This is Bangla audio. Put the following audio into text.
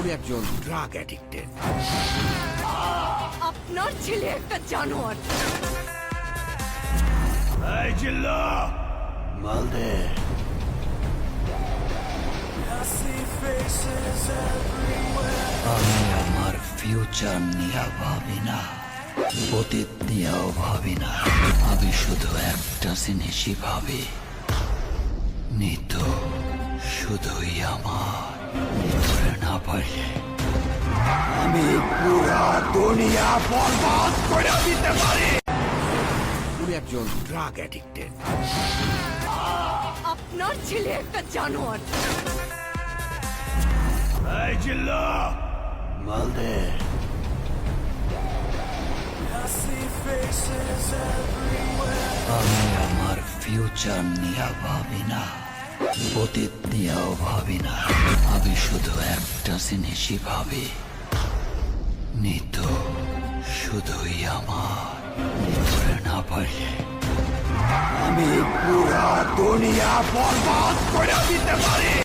উনি একজন ড্রাগ অ্যাডিক্টেড। আপনার ছেলে একটা জানোয়ার। এই জিল্লা মালদে। আমি আমার ফিউচার নিয়ে ভাবি না, অতীত নিয়েও ভাবি না। আমি শুধু একটা জিনিসই ভাবি, নিতো শুধুই আমার। মরে না পারলে আমি পুরা দুনিয়া বরবাদ করে দিতে পারি। উনি একজন ড্রাগ অ্যাডিক্টেড। আপনার ছেলে একটা জানোয়ার। এই জিল্লা মালদে। আমি আমার ফিউচার নিয়ে ভাবি না, অতীত নিয়েও ভাবি না। আমি শুধু একটা জিনিসই ভাবি, নিতো শুধুই আমার। মরে না পারলে আমি পুরা দুনিয়া বরবাদ করে দিতে পারি।